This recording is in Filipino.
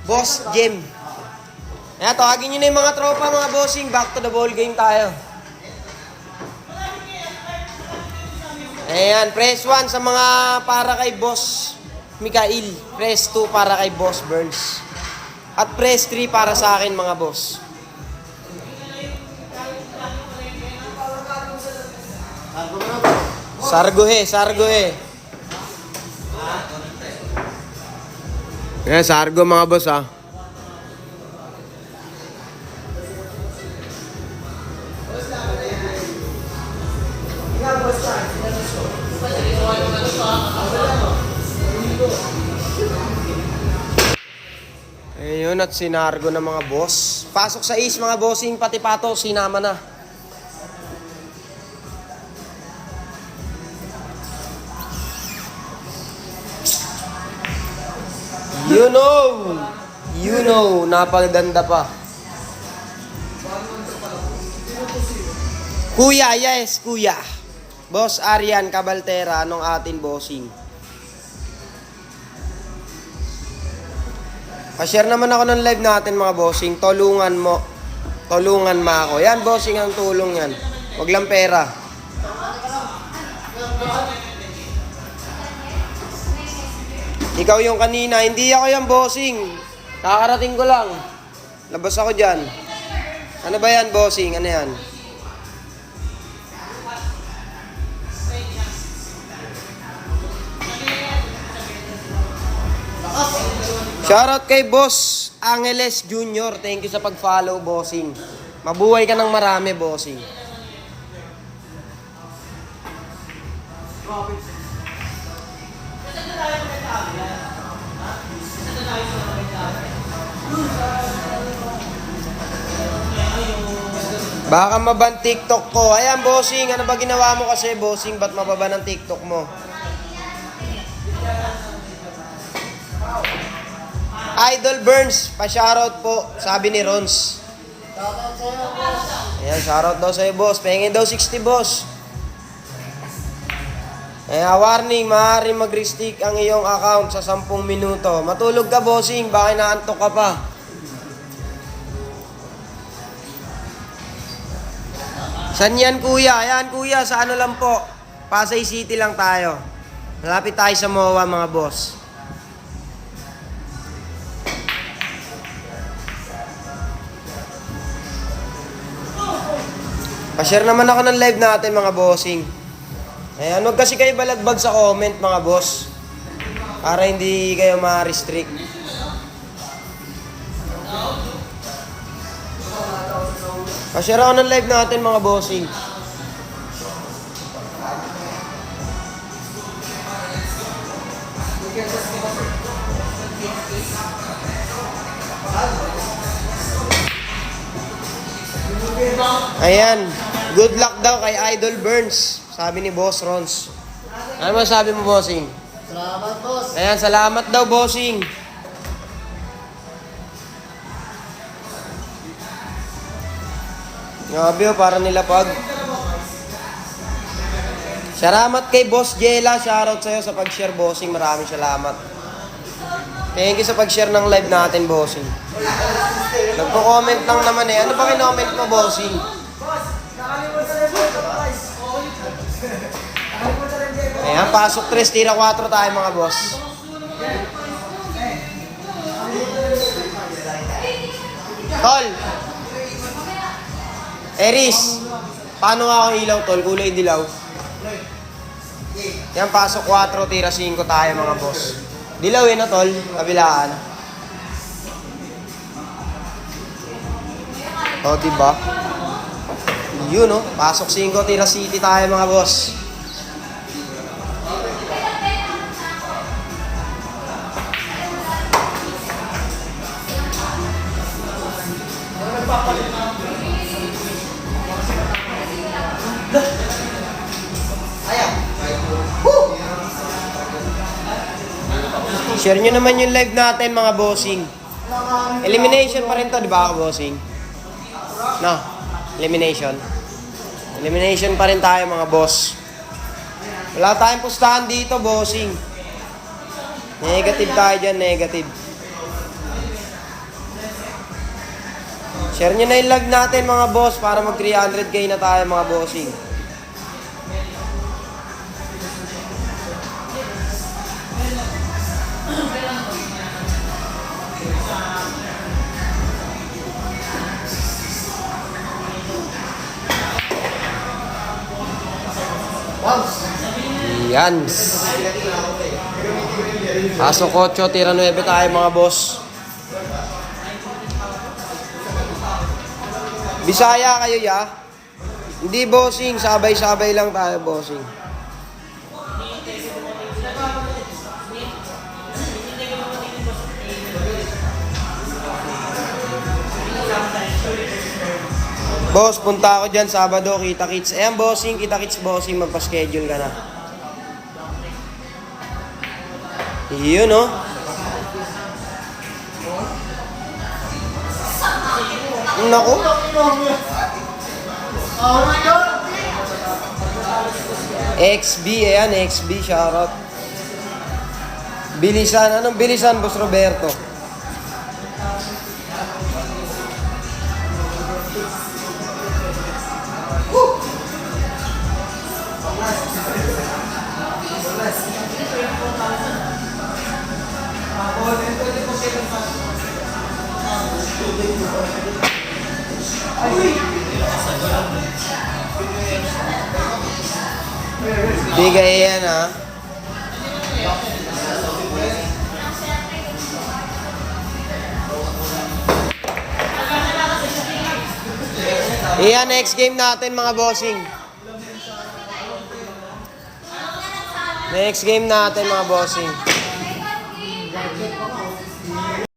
Boss Jim. Ayan, tawagin nyo na yung mga tropa, mga bossing. Back to the ball game tayo. Ayan, press 1 sa mga para kay Boss Mikael. Press 2 para kay Boss Burns. At press 3 para sa akin, mga boss. Sargohe. Ayan, sargo mga boss ha. Ayun, at sinargo ng mga boss. Pasok sa is mga bossing, pati pato, sinama na. You know, napaganda pa. Kuya, yes, kuya. Boss Arian Cabaltera, anong atin bossing? Pa-share naman ako ng live natin mga bossing. Tulungan mo ako. Yan bossing ang tulong yan. Wag lang pera. Ikaw yung kanina. Hindi ako yan bossing. Kakarating ko lang. Labas ako dyan. Ano ba yan bossing? Ano yan? Shoutout kay Boss Angeles Jr. Thank you sa pag-follow, bossing. Mabuhay ka ng marami, bossing. Baka maban TikTok ko. Ayan, bossing. Ano ba ginawa mo kasi, bossing? Ba't mababa ng TikTok mo? Idol Burns, pa-shoutout po, sabi ni Rons. Shoutout sa'yo, boss. Ayan, shoutout daw sa'yo, boss. Pengin daw 60, boss. Ayan, warning, maaari mag-restrict ang iyong account sa 10 minuto. Matulog ka, bossing, baka inaantok ka pa. San yan, kuya? Ayan, kuya, sa ano lang po. Pasay City lang tayo. Malapit tayo sa MOA, mga boss. Pa-share naman ako ng live natin mga bossing. Ayan, huwag kasi kayo balagbag sa comment mga boss. Para hindi kayo ma-restrict. Pa-share ako ng live natin mga bossing. Ayan, good luck daw kay Idol Burns, sabi ni Boss Rons. Ano masabi mo, bossing? Salamat, boss. Ayan, salamat daw, bossing. Grabe, para nilapag. Salamat kay Boss Jella, shoutout sa'yo sa pag-share, bossing. Maraming salamat. Thank you sa pag-share ng live natin, bossing. Nagpo-comment lang naman eh. Ano ba kinoment mo, bossing? Ayan, pasok 3, tira 4 tayo mga boss. Tol! Eris! Paano nga ako ilaw, tol? Kulay dilaw. Ayan, pasok 4, tira 5 tayo mga boss. Dilaw eh na, tol. Kabilaan. O, diba? Yun, no? Pasok 5, tira City tayo mga boss. Share nyo naman yung live natin mga bossing. Elimination pa rin to, di ba bossing? No, elimination. Elimination pa rin tayo mga boss. Wala tayong pustahan dito, bossing. Negative tayo dyan, negative. Share nyo na yung lag natin mga boss para mag 300k na tayo mga bossing. Bounce. Yan. Pasok 8, tira 9 tayo mga boss. Bisaya kayo ya? Hindi bossing, sabay-sabay lang tayo bossing. Boss, punta ako dyan Sabado, kita-kits. Ayan bossing, kita-kits bossing, magpa-schedule ka na. Yun oh. Naku. Oh my God! XB, ayan, XB, shoutout. Bilisan, anong bilisan, Boss Roberto? Bigay yan ha. Iyan, next game natin mga bossing. Next game natin mga bossing.